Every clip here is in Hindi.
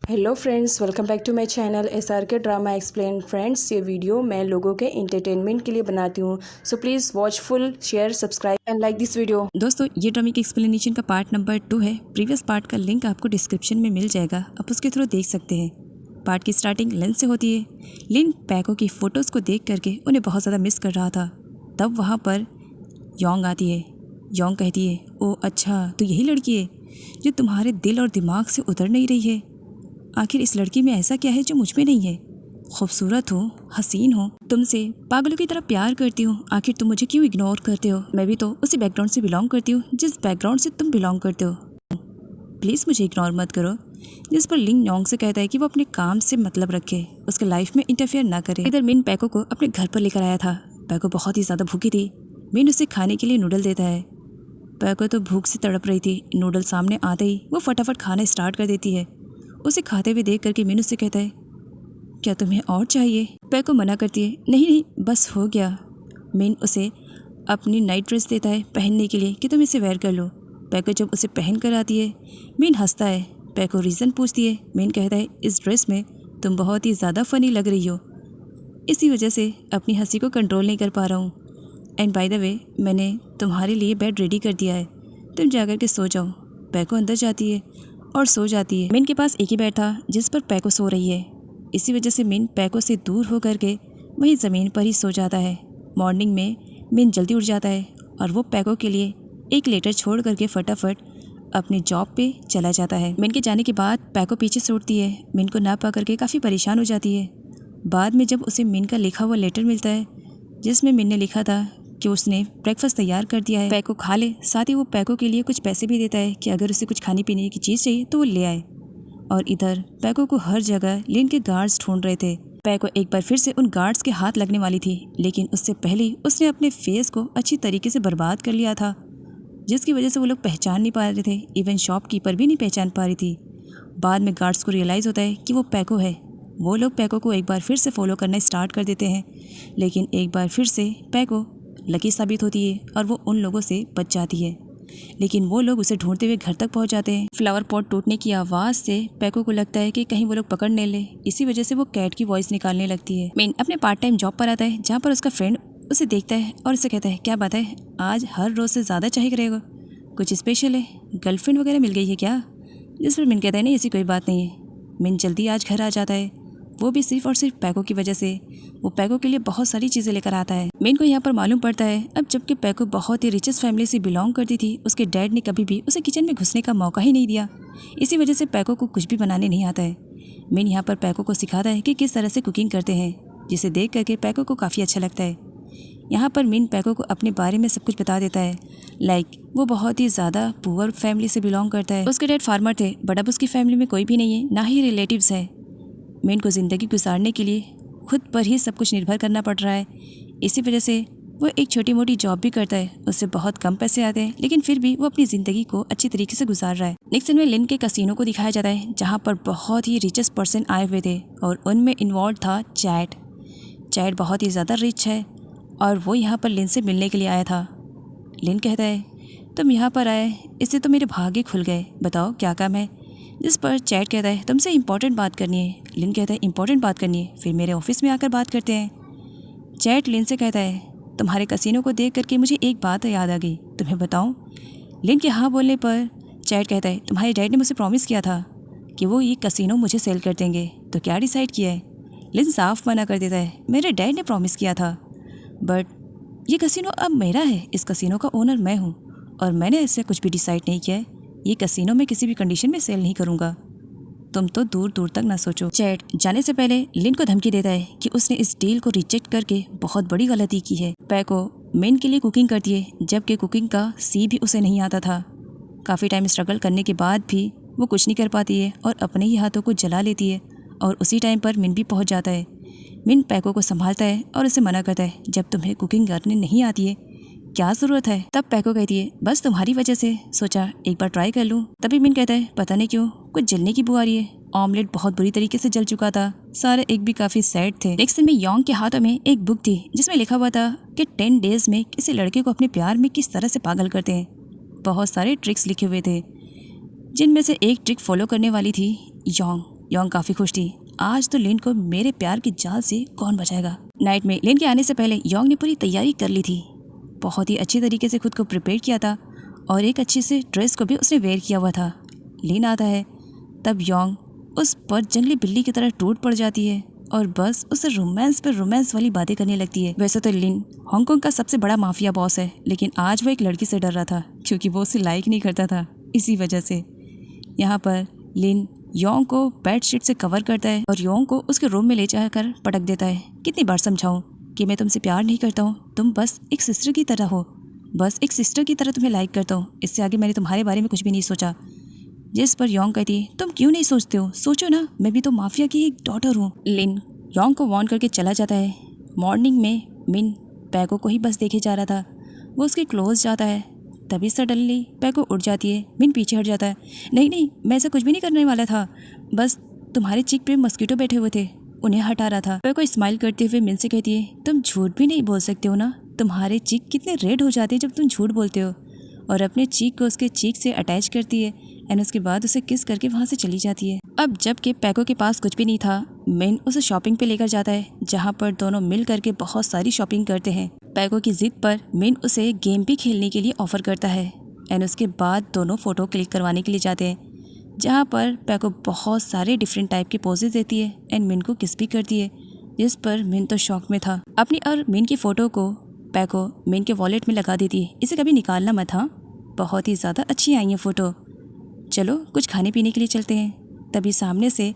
Hello friends, welcome back to my channel SRK drama explain. Friends, ये वीडियो मैं लोगों के एंटरटेनमेंट के लिए बनाती हूँ, so please watch full, share, subscribe and like this video. दोस्तों, ये ड्रामे की एक्सप्लेनेशन का पार्ट नंबर 2 है। प्रीवियस पार्ट का लिंक आपको डिस्क्रिप्शन में मिल जाएगा, आप उसके थ्रू देख सकते हैं। पार्ट की स्टार्टिंग लिन से होती है। लिन पैको की फ़ोटोज़ को देख करके उन्हें बहुत ज़्यादा मिस कर रहा था। तब वहाँ पर योंग आती है। योंग कहती है, ओ अच्छा, तो यही लड़की है जो तुम्हारे दिल और दिमाग से उतर नहीं रही है। आखिर इस लड़की में ऐसा क्या है जो मुझ में नहीं है? खूबसूरत हो, हसीन हो, तुमसे पागलों की तरह प्यार करती हूँ, आखिर तुम मुझे क्यों इग्नोर करते हो? मैं भी तो उसी बैकग्राउंड से बिलोंग करती हूँ जिस बैकग्राउंड से तुम बिलोंग करते हो। प्लीज़ मुझे इग्नोर मत करो। जिस पर लिन योंग से कहता है कि वो अपने काम से मतलब रखे, उसके लाइफ में इंटरफेयर ना करे। इधर मिन पैको को अपने घर पर लेकर आया था। पैको बहुत ही ज़्यादा भूखी थी। मिन उसे खाने के लिए नूडल देता है। पैको तो भूख से तड़प रही थी। नूडल सामने आते ही वो फटाफट खाना स्टार्ट कर देती है। उसे खाते हुए देख करके मिन उससे कहता है, क्या तुम्हें और चाहिए? पैको मना करती है, नहीं नहीं, बस हो गया। मिन उसे अपनी नाइट ड्रेस देता है पहनने के लिए कि तुम इसे वेयर कर लो। पैको जब उसे पहन कर आती है, मिन हंसता है। पैको रीज़न पूछती है। मिन कहता है, इस ड्रेस में तुम बहुत ही ज़्यादा फ़नी लग रही हो, इसी वजह से अपनी हंसी को कंट्रोल नहीं कर पा रहा हूँ। एंड बाय द वे, मैंने तुम्हारे लिए बेड रेडी कर दिया है, तुम जाकर के सो जाओ। पैको अंदर जाती है और सो जाती है। मिन के पास एक ही बेड था जिस पर पैको सो रही है। इसी वजह से मिन पैको से दूर होकर के वहीं ज़मीन पर ही सो जाता है। मॉर्निंग में मिन जल्दी उठ जाता है और वो पैको के लिए एक लेटर छोड़ करके फटाफट अपनी जॉब पे चला जाता है। मिन के जाने के बाद पैको पीछे से उठती है। मिन को ना पा करके काफ़ी परेशान हो जाती है। बाद में जब उसे मिन का लिखा हुआ लेटर मिलता है जिसमें मिन ने लिखा था कि उसने ब्रेकफास्ट तैयार कर दिया है, पैको खा ले। साथ ही वो पैको के लिए कुछ पैसे भी देता है कि अगर उसे कुछ खाने पीने की चीज़ चाहिए तो वो ले आए। और इधर पैको को हर जगह लिन के गार्ड्स ढूंढ रहे थे। पैको एक बार फिर से उन गार्ड्स के हाथ लगने वाली थी, लेकिन उससे पहले उसने अपने फेस को अच्छी तरीके से बर्बाद कर लिया था, जिसकी वजह से वो लोग पहचान नहीं पा रहे थे। इवन शॉपकीपर भी नहीं पहचान पा रही थी। बाद में गार्ड्स को रियलाइज़ होता है कि वो पैको है। वो लोग पैको को एक बार फिर से फॉलो करना स्टार्ट कर देते हैं, लेकिन एक बार फिर से पैको लकी साबित होती है और वो उन लोगों से बच जाती है। लेकिन वो लोग उसे ढूंढते हुए घर तक पहुंच जाते हैं। फ्लावर पॉट टूटने की आवाज़ से पैको को लगता है कि कहीं वो लोग पकड़ न ले। इसी वजह से वो कैट की वॉइस निकालने लगती है। मिन अपने पार्ट टाइम जॉब पर आता है जहाँ पर उसका फ्रेंड उसे देखता है और उसे कहता है, क्या बात है, आज हर रोज़ से ज़्यादा चाहिए करेगा, कुछ स्पेशल है, गर्लफ्रेंड वगैरह मिल गई है क्या? जिस पर मिन कहता है, नहीं ऐसी कोई बात नहीं है। मिन जल्दी आज घर आ जाता है, वो भी सिर्फ और सिर्फ पैको की वजह से। वो पैको के लिए बहुत सारी चीज़ें लेकर आता है। मिन को यहाँ पर मालूम पड़ता है अब जबकि पैको बहुत ही रिचेस्ट फैमिली से बिलोंग करती थी, उसके डैड ने कभी भी उसे किचन में घुसने का मौका ही नहीं दिया। इसी वजह से पैको को कुछ भी बनाने नहीं आता है। मिन यहाँ पर पैको को सिखाता है कि किस तरह से कुकिंग करते हैं, जिसे देख करके पैको को काफ़ी अच्छा लगता है। यहाँ पर मिन पैको को अपने बारे में सब कुछ बता देता है। लाइक वो बहुत ही ज़्यादा पुअर फैमिली से बिलोंग करता है। उसके डैड फार्मर थे, बट अब उसकी फैमिली में कोई भी नहीं है, ना ही रिलेटिव्स है। मिन को ज़िंदगी गुजारने के लिए खुद पर ही सब कुछ निर्भर करना पड़ रहा है। इसी वजह से वो एक छोटी मोटी जॉब भी करता है, उससे बहुत कम पैसे आते हैं, लेकिन फिर भी वो अपनी ज़िंदगी को अच्छी तरीके से गुजार रहा है। नेक्स्ट सीन में लिन के कसिनो को दिखाया जाता है जहाँ पर बहुत ही रिचेस्ट पर्सन आए हुए थे और उनमें इन्वॉल्व था चैट। चैट बहुत ही ज़्यादा रिच है और वो यहाँ पर लिन से मिलने के लिए आया था। लिन कहता है, तुम यहाँ पर आए, इससे तो मेरे भाग्य खुल गए, बताओ क्या काम है? जिस पर चैट कहता है, तुमसे इंपॉर्टेंट बात करनी है। लिन कहता है, इंपॉर्टेंट बात करनी है, फिर मेरे ऑफिस में आकर बात करते हैं। चैट लिन से कहता है, तुम्हारे कसिनो को देख करके मुझे एक बात याद आ गई, तुम्हें बताऊं? लिन के हाँ बोलने पर चैट कहता है, तुम्हारे डैड ने मुझे प्रॉमिस किया था कि वो ये कसिनो मुझे सेल कर देंगे, तो क्या डिसाइड किया है? लिन साफ मना कर देता है, मेरे डैड ने प्रॉमिस किया था, बट ये कसिनो अब मेरा है, इस कसिनो का ओनर मैं हूँ और मैंने ऐसे कुछ भी डिसाइड नहीं किया है। ये कसिनो में किसी भी कंडीशन में सेल नहीं करूँगा, तुम तो दूर दूर तक ना सोचो। चैट जाने से पहले लिन को धमकी देता है कि उसने इस डील को रिजेक्ट करके बहुत बड़ी गलती की है। पैको मिन के लिए कुकिंग करती है, जबकि कुकिंग का सी भी उसे नहीं आता था। काफ़ी टाइम स्ट्रगल करने के बाद भी वो कुछ नहीं कर पाती है और अपने ही हाथों को जला लेती है और उसी टाइम पर मिन भी पहुंच जाता है। मिन पैको को संभालता है और उसे मना करता है, जब तुम्हें कुकिंग करने नहीं आती है क्या ज़रूरत है? तब पैको कहती है, बस तुम्हारी वजह से सोचा एक बार ट्राई कर लूँ। तभी मिन कहता है, पता नहीं क्यों कुछ जलने की बू आ रही है। ऑमलेट बहुत बुरी तरीके से जल चुका था, सारे एग भी काफ़ी सैड थे। नेक्स्ट में योंग के हाथों में एक बुक थी जिसमें लिखा हुआ था कि 10 डेज में किसी लड़के को अपने प्यार में किस तरह से पागल करते हैं। बहुत सारे ट्रिक्स लिखे हुए थे, जिनमें से एक ट्रिक फॉलो करने वाली थी योंग। योंग काफ़ी खुश थी। आज तो लिन को मेरे प्यार की जाल से कौन बचाएगा। नाइट में लिन के आने से पहले योंग ने पूरी तैयारी कर ली थी। बहुत ही अच्छी तरीके से खुद को प्रिपेयर किया था और एक अच्छी से ड्रेस को भी उसने वेयर किया हुआ था। लिन आता है तब योंग उस पर जंगली बिल्ली की तरह टूट पड़ जाती है और बस उसे रोमांस पर रोमांस वाली बातें करने लगती है। वैसे तो लिन हांगकांग का सबसे बड़ा माफिया बॉस है, लेकिन आज वो एक लड़की से डर रहा था क्योंकि वो उसे लाइक नहीं करता था। इसी वजह से यहाँ पर लिन योंग को बेडशीट से कवर करता है और योंग को उसके रूम में ले जाकर पटक देता है। कितनी बार समझाऊं कि मैं तुमसे प्यार नहीं करता हूँ, तुम बस एक सिस्टर की तरह हो, बस एक सिस्टर की तरह तुम्हें लाइक करता हूँ, इससे आगे मैंने तुम्हारे बारे में कुछ भी नहीं सोचा। जिस पर योंग कहती है तुम क्यों नहीं सोचते हो, सोचो ना, मैं भी तो माफिया की एक डॉटर हूँ। लिन योंग को वार्न करके चला जाता है। मॉर्निंग में मिन पैको को ही बस देखे जा रहा था। वो उसके क्लोज जाता है, तभी सडनली पैको उठ जाती है। मिन पीछे हट जाता है। नहीं नहीं, मैं ऐसा कुछ भी नहीं करने वाला था, बस तुम्हारे चिक पे मस्कीटो बैठे हुए थे, उन्हें हटा रहा था। पैको स्माइल करते हुए मिन से कहती है तुम झूठ भी नहीं बोल सकते हो ना, तुम्हारे चीक कितने रेड हो जाते हैं जब तुम झूठ बोलते हो। और अपने चीक को उसके चीक से अटैच करती है एंड उसके बाद उसे किस करके वहाँ से चली जाती है। अब जबकि पैको के पास कुछ भी नहीं था, मिन उसे शॉपिंग पे लेकर जाता है जहाँ पर दोनों मिल करके बहुत सारी शॉपिंग करते हैं। पैको की जिद पर मिन उसे गेम भी खेलने के लिए ऑफर करता है एंड उसके बाद दोनों फोटो क्लिक करवाने के लिए जाते हैं जहाँ पर पैको बहुत सारे डिफरेंट टाइप के पोजेज देती है एंड मिन को किस भी करती है, जिस पर मिन तो शॉक में था। अपनी और मिन की फ़ोटो को पैको मिन के वॉलेट में लगा देती है, इसे कभी निकालना मत, हाँ, बहुत ही ज़्यादा अच्छी आई है फ़ोटो, चलो कुछ खाने पीने के लिए चलते हैं। तभी सामने से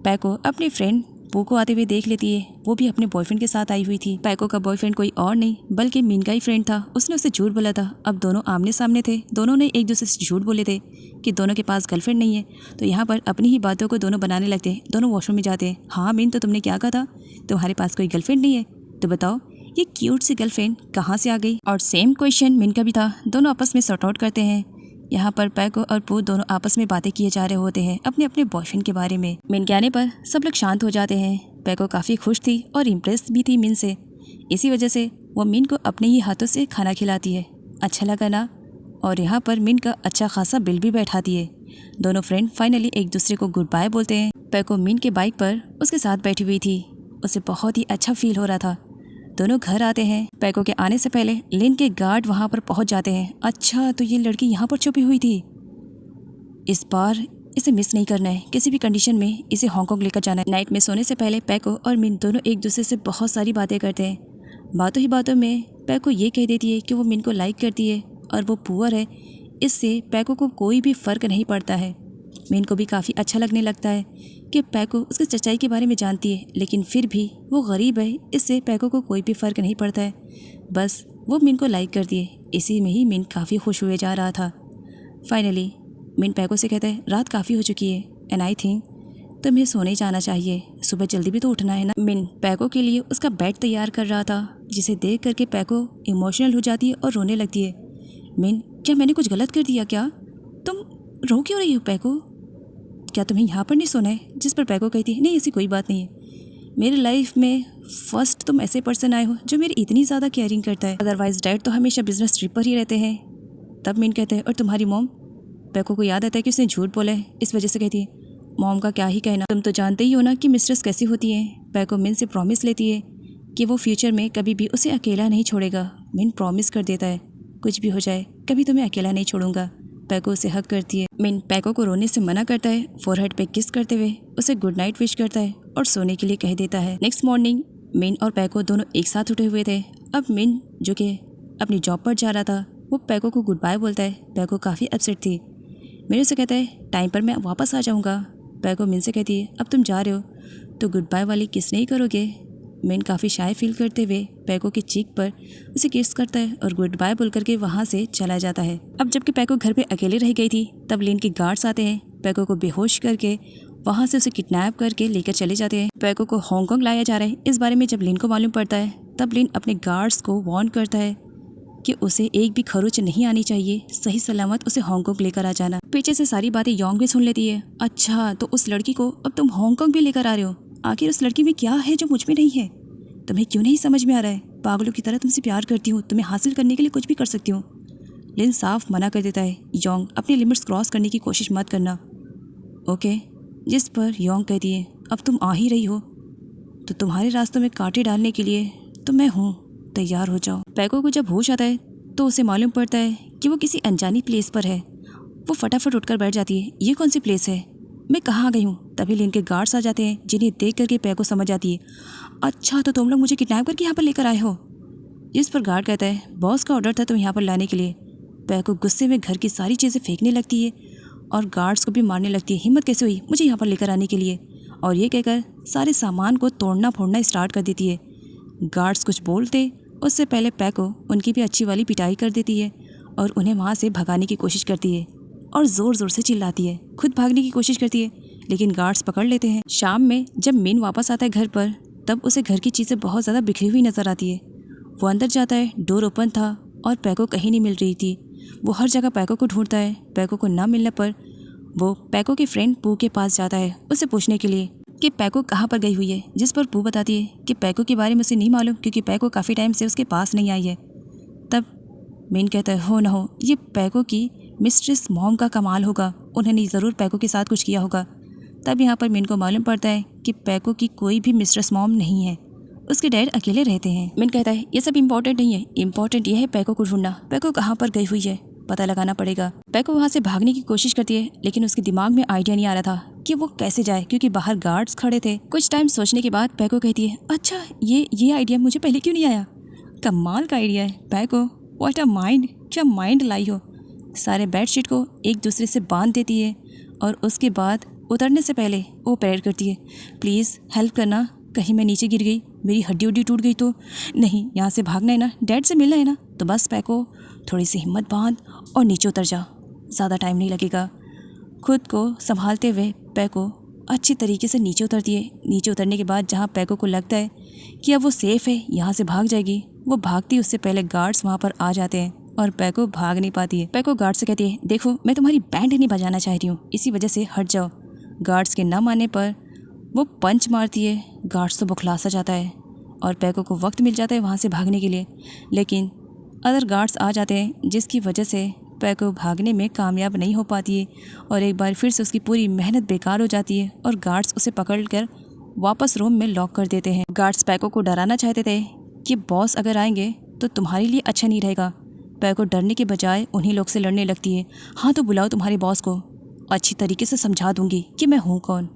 पैको अपनी फ्रेंड पू को आते हुए देख लेती है। वो भी अपने बॉयफ्रेंड के साथ आई हुई थी। पैको का बॉयफ्रेंड कोई और नहीं बल्कि मिन का ही फ्रेंड था। उसने उसे झूठ बोला था। अब दोनों आमने सामने थे, दोनों ने एक दूसरे से झूठ बोले थे कि दोनों के पास गर्लफ्रेंड नहीं है। तो यहाँ पर अपनी ही बातों को दोनों बनाने लगते हैं। दोनों वॉशरूम में जाते हैं। हाँ मिन, तो तुमने क्या कहा था, तुम्हारे पास कोई गर्लफ्रेंड नहीं है, तो बताओ ये क्यूट सी गर्लफ्रेंड कहाँ से आ गई। और सेम क्वेश्चन मिन का भी था। दोनों आपस में सॉर्ट आउट करते हैं। यहाँ पर पैको और पू दोनों आपस में बातें किए जा रहे होते हैं अपने अपने बॉयफ्रेंड के बारे में। मिन के आने पर सब लोग शांत हो जाते हैं। पैको काफ़ी खुश थी और इम्प्रेस भी थी मिन से, इसी वजह से वो मिन को अपने ही हाथों से खाना खिलाती है। अच्छा लगा ना। और यहाँ पर मिन का अच्छा खासा बिल भी बैठाती है। दोनों फ्रेंड फाइनली एक दूसरे को गुड बाय बोलते हैं। पैको मिन के बाइक पर उसके साथ बैठी हुई थी, उसे बहुत ही अच्छा फील हो रहा था। दोनों घर आते हैं। पैको के आने से पहले लिन के गार्ड वहाँ पर पहुँच जाते हैं। अच्छा, तो ये लड़की यहाँ पर छुपी हुई थी, इस बार इसे मिस नहीं करना है, किसी भी कंडीशन में इसे हांगकांग लेकर जाना है। नाइट में सोने से पहले पैको और मिन दोनों एक दूसरे से बहुत सारी बातें करते हैं। बातों ही बातों में पैको ये कह देती है कि वो मिन को लाइक करती है और वो पुअर है, इससे पैको को कोई भी फ़र्क नहीं पड़ता है। मिन को भी काफ़ी अच्छा लगने लगता है कि पैको उसकी सच्चाई के बारे में जानती है, लेकिन फिर भी वो गरीब है, इससे पैको को कोई भी फ़र्क नहीं पड़ता है, बस वो मिन को लाइक करती है। इसी में ही मिन काफ़ी खुश हुए जा रहा था। फाइनली मिन पैको से कहता है रात काफ़ी हो चुकी है एंड आई थिंक तुम्हें सोने जाना चाहिए, सुबह जल्दी भी तो उठना है ना। मिन पैको के लिए उसका बेड तैयार कर रहा था, जिसे देख करके पैको इमोशनल हो जाती है और रोने लगती है। मिन, क्या मैंने कुछ गलत कर दिया क्या, तुम रो क्यों रही हो पैको, क्या तुम्हें यहाँ पर नहीं सोना है। जिस पर पैको कहती है नहीं ऐसी कोई बात नहीं है, मेरी लाइफ में फर्स्ट तुम ऐसे पर्सन आए हो जो मेरी इतनी ज़्यादा केयरिंग करता है, अदरवाइज डैड तो हमेशा बिजनेस ट्रिप पर ही रहते हैं। तब मिन कहते हैं और तुम्हारी मॉम। पैको को याद आता है कि उसने झूठ बोला है, इस वजह से कहती है मॉम का क्या ही कहना, तुम तो जानते ही हो ना कि मिस्ट्रेस कैसी होती है। पैको मिन से प्रॉमिस लेती है कि वो फ्यूचर में कभी भी उसे अकेला नहीं छोड़ेगा। मिन प्रॉमिस कर देता है कुछ भी हो जाए कभी तुम्हें अकेला नहीं छोड़ूंगा। पैको उसे हक करती है। मिन पैको को रोने से मना करता है, फोरहेड पे किस करते हुए उसे गुड नाइट विश करता है और सोने के लिए कह देता है। नेक्स्ट मॉर्निंग मिन और पैको दोनों एक साथ उठे हुए थे। अब मिन जो कि अपनी जॉब पर जा रहा था वो पैको को गुड बाय बोलता है। पैको काफ़ी अपसेट थी। मिन उसे कहता है टाइम पर मैं वापस आ जाऊँगा। पैको मिन से कहती है अब तुम जा रहे हो तो गुड बाय वाली किस नहीं करोगे। मिन काफ़ी शाय फील करते हुए पैको की चीक पर उसे किस करता है और गुड बाय बोल करके वहाँ से चला जाता है। अब जबकि पैको घर पे अकेले रह गई थी तब लिन के गार्ड्स आते हैं। पैको को बेहोश करके वहाँ से उसे किडनैप करके लेकर चले जाते हैं। पैको को हांगकांग लाया जा रहा है। इस बारे में जब लिन को मालूम पड़ता है तब लिन अपने गार्ड्स को वार्न करता है कि उसे एक भी खरोच नहीं आनी चाहिए, सही सलामत उसे हांगकांग लेकर आ जाना। पीछे से सारी बातें योंग भी सुन लेती है। अच्छा, तो उस लड़की को अब तुम हांगकांग भी लेकर आ रहे हो, आखिर उस लड़की में क्या है जो मुझ में नहीं है, तुम्हें क्यों नहीं समझ में आ रहा है। पागलों की तरह तुमसे प्यार करती हूँ, तुम्हें हासिल करने के लिए कुछ भी कर सकती हूँ। लिन साफ मना कर देता है, योंग अपनी लिमिट्स क्रॉस करने की कोशिश मत करना, ओके। जिस पर योंग कहती है, अब तुम आ ही रही हो तो तुम्हारे रास्तों में कांटे डालने के लिए तो मैं हूँ, तैयार हो जाओ। पैको को जब होश आता है तो उसे मालूम पड़ता है कि वो किसी अनजानी प्लेस पर है। वो फटाफट उठकर बैठ जाती है, ये कौन सी प्लेस है, मैं कहाँ आ गई हूँ। तभी लिन के गार्ड्स आ जाते हैं, जिन्हें देख करके पैको समझ जाती है, अच्छा तो तुम लोग मुझे किडनैप करके यहाँ पर लेकर आए हो। जिस पर गार्ड कहता है, बॉस का ऑर्डर था तुम यहाँ पर लाने के लिए। पैको गुस्से में घर की सारी चीज़ें फेंकने लगती है और गार्ड्स को भी मारने लगती है, हिम्मत कैसे हुई मुझे यहाँ पर लेकर आने के लिए। और ये कहकर सारे सामान को तोड़ना फोड़ना स्टार्ट कर देती है। गार्ड्स कुछ बोलते उससे पहले पैको उनकी भी अच्छी वाली पिटाई कर देती है और उन्हें वहाँ से भगाने की कोशिश करती है और ज़ोर ज़ोर से चिल्लाती है। खुद भागने की कोशिश करती है लेकिन गार्ड्स पकड़ लेते हैं। शाम में जब मिन वापस आता है घर पर, तब उसे घर की चीज़ें बहुत ज़्यादा बिखरी हुई नज़र आती है। वो अंदर जाता है, डोर ओपन था और पैको कहीं नहीं मिल रही थी। वो हर जगह पैको को ढूंढता है। पैको को ना मिलने पर वो पैको के फ्रेंड पू के पास जाता है उसे पूछने के लिए कि पैको कहाँ पर गई हुई है। जिस पर पू बताती है कि पैको के बारे में उसे नहीं मालूम क्योंकि पैको काफ़ी टाइम से उसके पास नहीं आई है। तब मिन कहता है, हो ना हो ये पैको की मिस्ट्रेस मॉम का कमाल होगा, उन्होंने ज़रूर पैको के साथ कुछ किया होगा। तब यहाँ पर मिन को मालूम पड़ता है कि पैको की कोई भी मिस्ट्रेस मॉम नहीं है, उसके डैड अकेले रहते हैं। मिन कहता है, ये सब इम्पोर्टेंट नहीं है, इम्पोर्टेंट ये है पैको को ढूंढना। पैको कहाँ पर गई हुई है पता लगाना पड़ेगा। पैको वहाँ से भागने की कोशिश करती है लेकिन उसके दिमाग में आइडिया नहीं आ रहा था कि वो कैसे जाए क्योंकि बाहर गार्ड्स खड़े थे। कुछ टाइम सोचने के बाद पैको कहती है, अच्छा ये आइडिया मुझे पहले क्यों नहीं आया, कमाल का आइडिया है पैको, व्हाट अ माइंड, क्या माइंड लाई हो। सारे बेडशीट को एक दूसरे से बांध देती है और उसके बाद उतरने से पहले वो प्रेयर करती है, प्लीज़ हेल्प करना, कहीं मैं नीचे गिर गई, मेरी हड्डी उड्डी टूट गई तो नहीं, यहाँ से भागना है ना, डैड से मिलना है ना, तो बस पैको थोड़ी सी हिम्मत बांध और नीचे उतर जा, ज़्यादा टाइम नहीं लगेगा। खुद को संभालते हुए पैको अच्छी तरीके से नीचे उतरती है। नीचे उतरने के बाद जहाँ पैको को लगता है कि अब वो सेफ़ है, यहाँ से भाग जाएगी, वो भागती उससे पहले गार्ड्स वहाँ पर आ जाते हैं और पैको भाग नहीं पाती है। पैको गार्ड से कहती है, देखो मैं तुम्हारी बैंड नहीं बजाना चाह रही हूँ, इसी वजह से हट जाओ। गार्ड्स के न मानने पर वो पंच मारती है। गार्ड्स तो बौखला सा जाता है और पैको को वक्त मिल जाता है वहाँ से भागने के लिए, लेकिन अदर गार्ड्स आ जाते हैं जिसकी वजह से पैको भागने में कामयाब नहीं हो पाती है और एक बार फिर से उसकी पूरी मेहनत बेकार हो जाती है और गार्ड्स उसे पकड़कर वापस रूम में लॉक कर देते हैं। गार्ड्स पैको को डराना चाहते थे कि बॉस अगर आएंगे तो तुम्हारे लिए अच्छा नहीं रहेगा। पैको डरने के बजाय उन्हीं लोग से लड़ने लगती है, हाँ तो बुलाओ तुम्हारे बॉस को, अच्छी तरीके से समझा दूंगी कि मैं हूँ कौन।